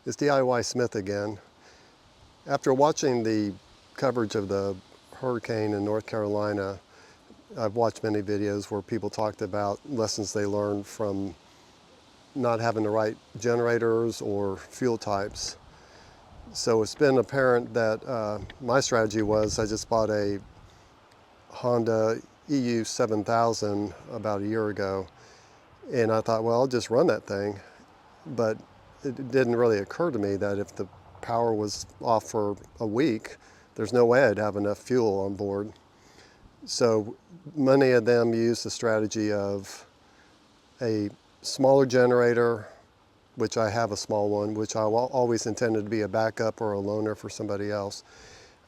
It's DIY Smith again. After watching the coverage of the hurricane in North Carolina, I've watched many videos where people talked about lessons they learned from not having the right generators or fuel types. So it's been apparent that my strategy was I just bought a Honda EU 7000 about a year ago, and I thought, well, I'll just run that thing. But it didn't really occur to me that if the power was off for a week, there's no way I'd have enough fuel on board. So many of them use the strategy of a smaller generator, which I have a small one, which I always intended to be a backup or a loaner for somebody else,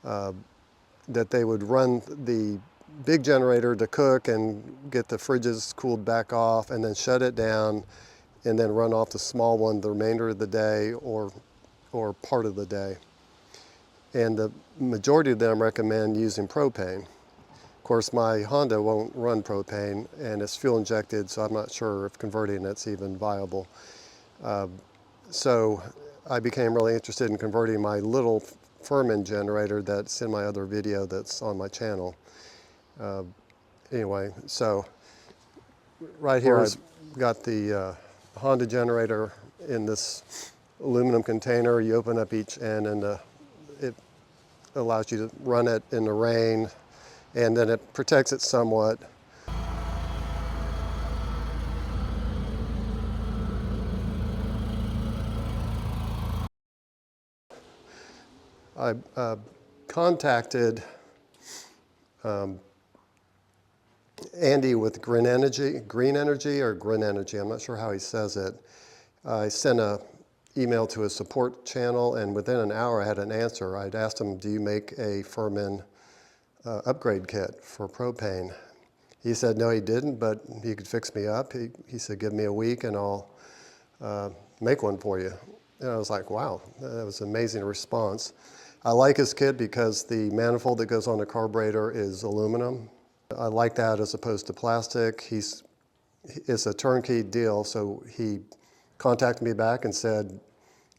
that they would run the big generator to cook and get the fridges cooled back off and then shut it down and then run off the small one the remainder of the day or part of the day. And the majority of them recommend using propane. Of course, my Honda won't run propane and it's fuel injected, so I'm not sure if converting it's even viable. So I became really interested in converting my little Firman generator that's in my other video that's on my channel. Anyway, so right here I've got the Honda generator in this aluminum container. You open up each end and it allows you to run it in the rain, and then it protects it somewhat. I contacted Andy with Grenergy, I'm not sure how he says it. I sent an email to his support channel, and within an hour I had an answer. I'd asked him, do you make a Firman upgrade kit for propane? He said no, he didn't, but he could fix me up. He said, give me a week and I'll make one for you. And I was like, wow, that was an amazing response. I like his kit because the manifold that goes on the carburetor is aluminum. I like that as opposed to plastic. It's a turnkey deal, so he contacted me back and said,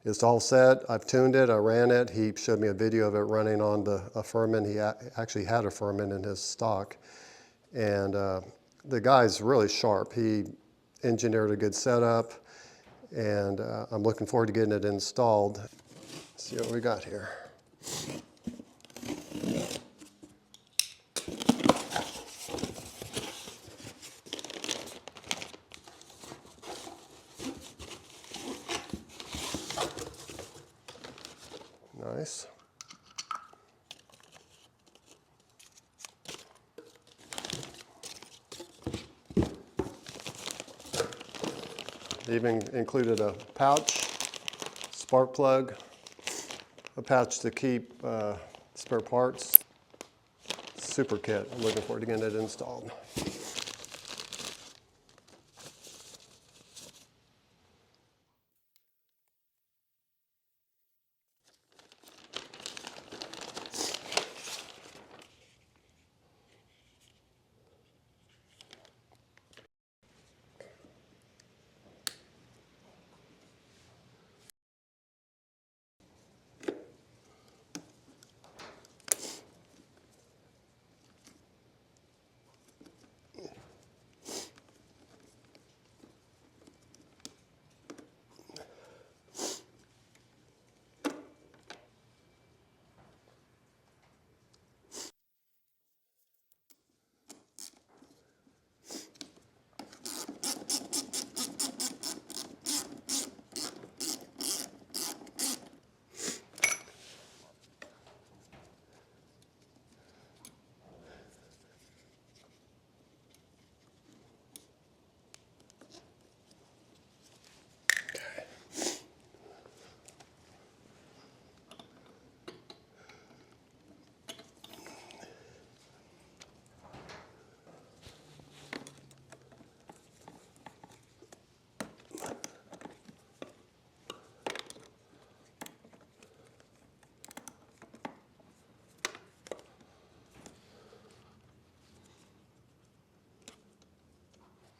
it's all set, I've tuned it, I ran it. He showed me a video of it running on a Firman. He actually had a Firman in his stock. And the guy's really sharp. He engineered a good setup, and I'm looking forward to getting it installed. Let's see what we got here. Nice. They even included a pouch, spark plug, a pouch to keep spare parts. Super kit. I'm looking forward to getting it installed.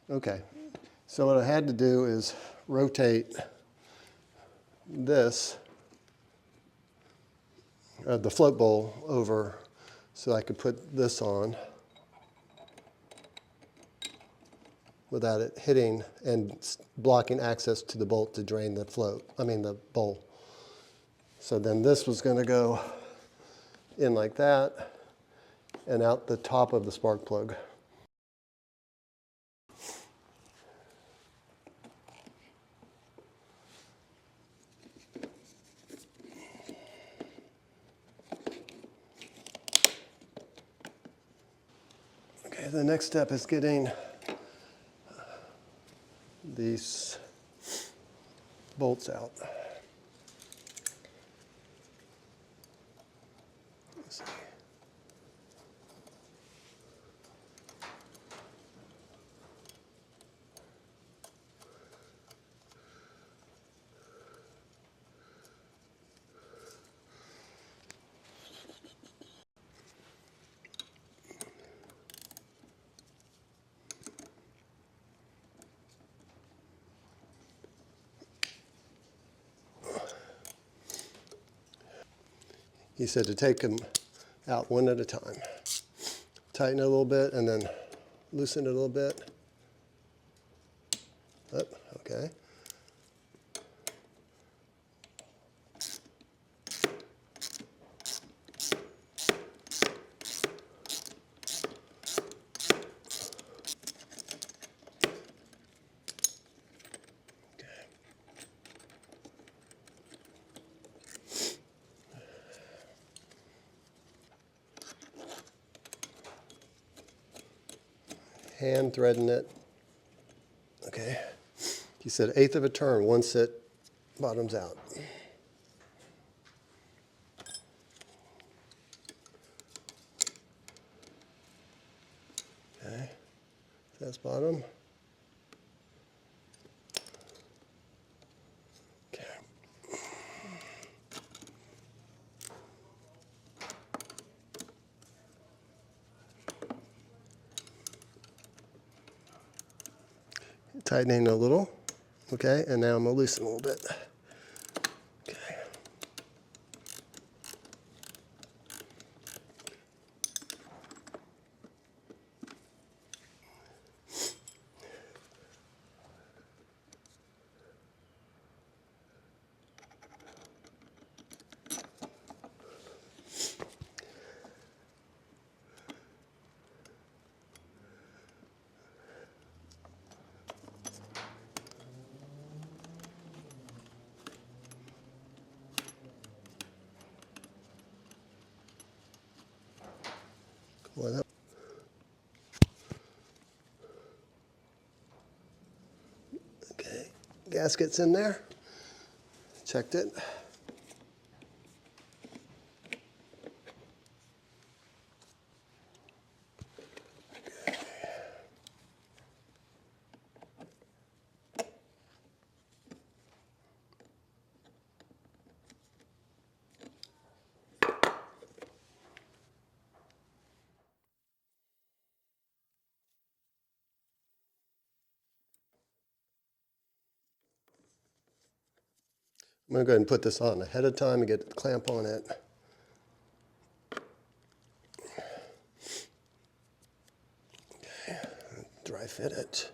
Okay, so what I had to do is rotate this, the float bowl over so I could put this on without it hitting and blocking access to the bolt to drain the the bowl. So then this was going to go in like that and out the top of the spark plug. Okay, the next step is getting these bolts out. Let's see. He said to take them out one at a time. Tighten it a little bit and then loosen it a little bit. Up, okay. Hand threading it. Okay. He said 1/8 of a turn once it bottoms out. Okay. That's bottom. Okay. Tightening a little. Okay, and now I'm going to loosen a little bit. Okay. Well, that okay, gasket's in there. Checked it. I'm going to go ahead and put this on ahead of time and get the clamp on it. Okay. Dry fit it.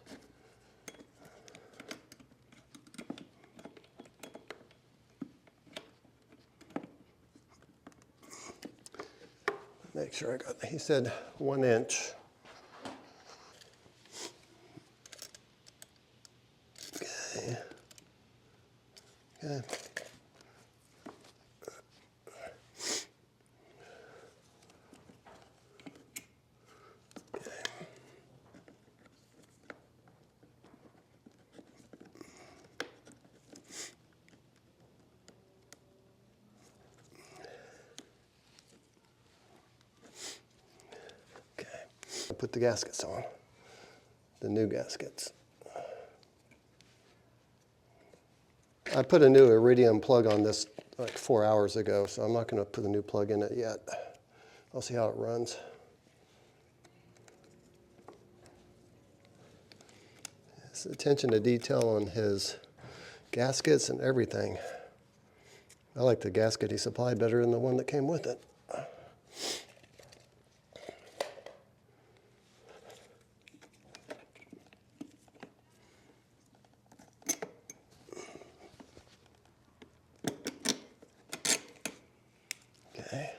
Make sure I got, he said 1 inch. Okay. Okay. Put the gaskets on, the new gaskets. I put a new iridium plug on this like 4 hours ago, so I'm not going to put a new plug in it yet. I'll see how it runs. His attention to detail on his gaskets and everything. I like the gasket he supplied better than the one that came with it. Okay.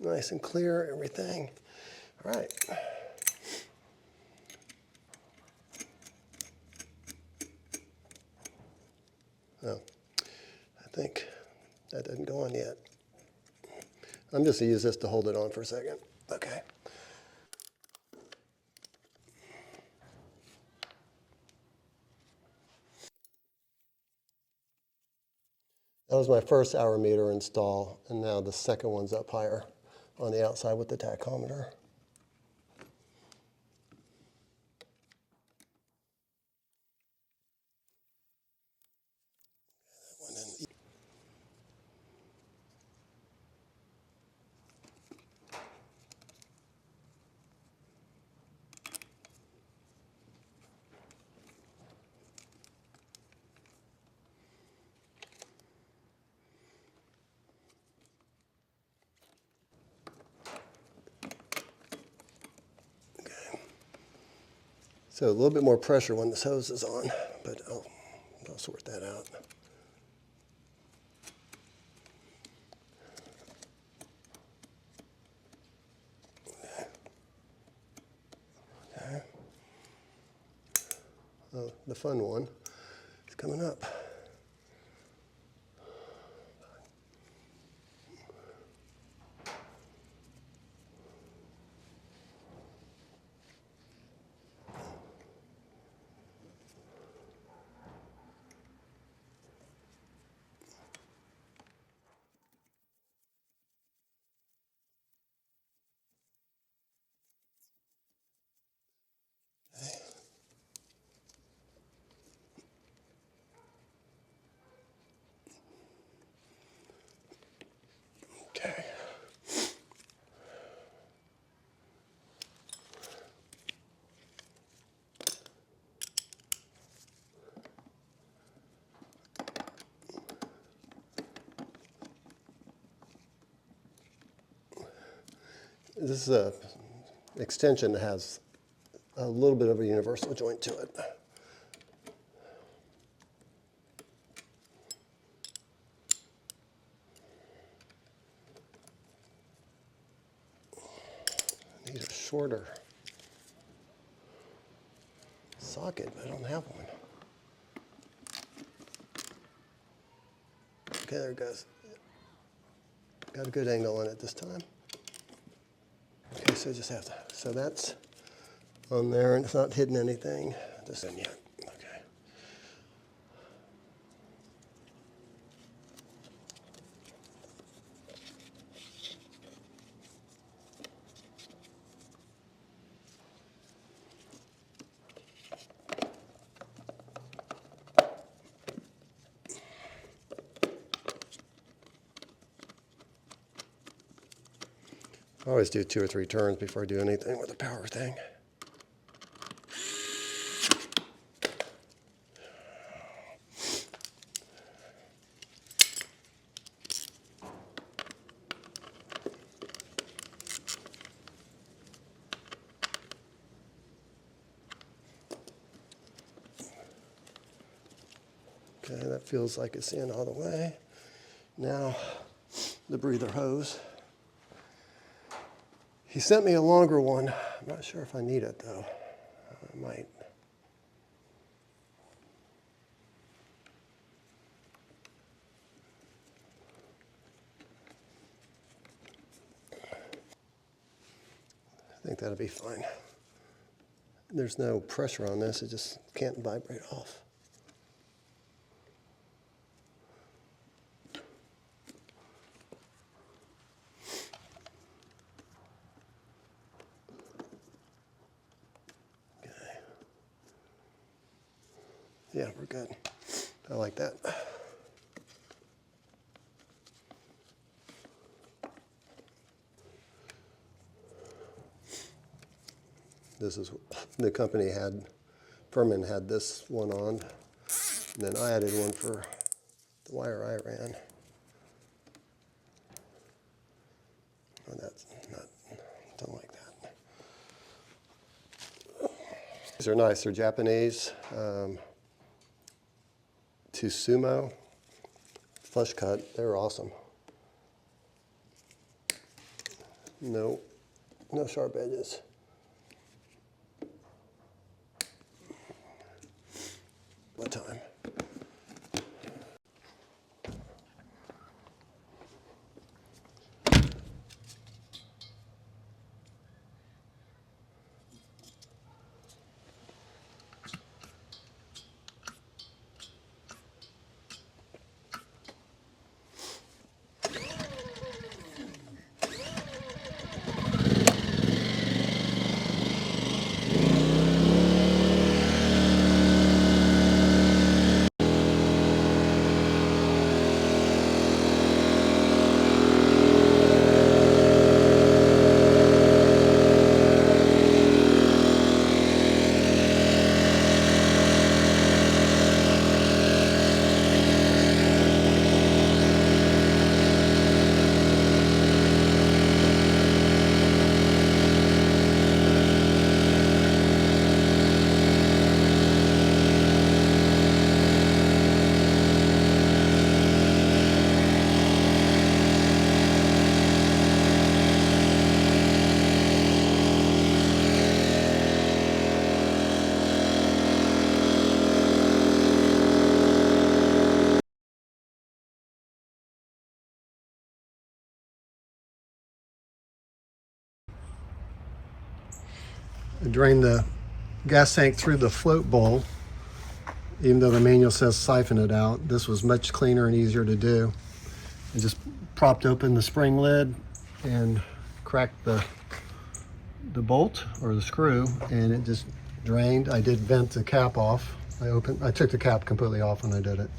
Nice and clear, everything. All right. Oh, I think that didn't go on yet. I'm just going to use this to hold it on for a second. Okay. That was my first hour meter install, and now the second one's up higher on the outside with the tachometer. So a little bit more pressure when this hose is on, but I'll sort that out. Okay. Oh, the fun one is coming up. Okay. This is a extension that has a little bit of a universal joint to it. I need a shorter socket, but I don't have one. Okay, there it goes. Got a good angle on it this time. Okay, so just have to, so that's on there and it's not hitting anything just in yet. Okay. I always do 2 or 3 turns before I do anything with the power thing. Okay, that feels like it's in all the way. Now, the breather hose. He sent me a longer one. I'm not sure if I need it though. I might. I think that'll be fine. There's no pressure on this, it just can't vibrate off. Okay. Yeah, we're good. I like that. This is, the company had, Firman had this one on. And then I added one for the wire I ran. Oh, that's not, don't like that. These are nice, they're Japanese. Tsumo flush cut, they're awesome. No sharp edges. What time? I drained the gas tank through the float bowl, even though the manual says siphon it out. This was much cleaner and easier to do. I just propped open the spring lid and cracked the bolt or the screw, and it just drained. I did vent the cap off. I took the cap completely off when I did it.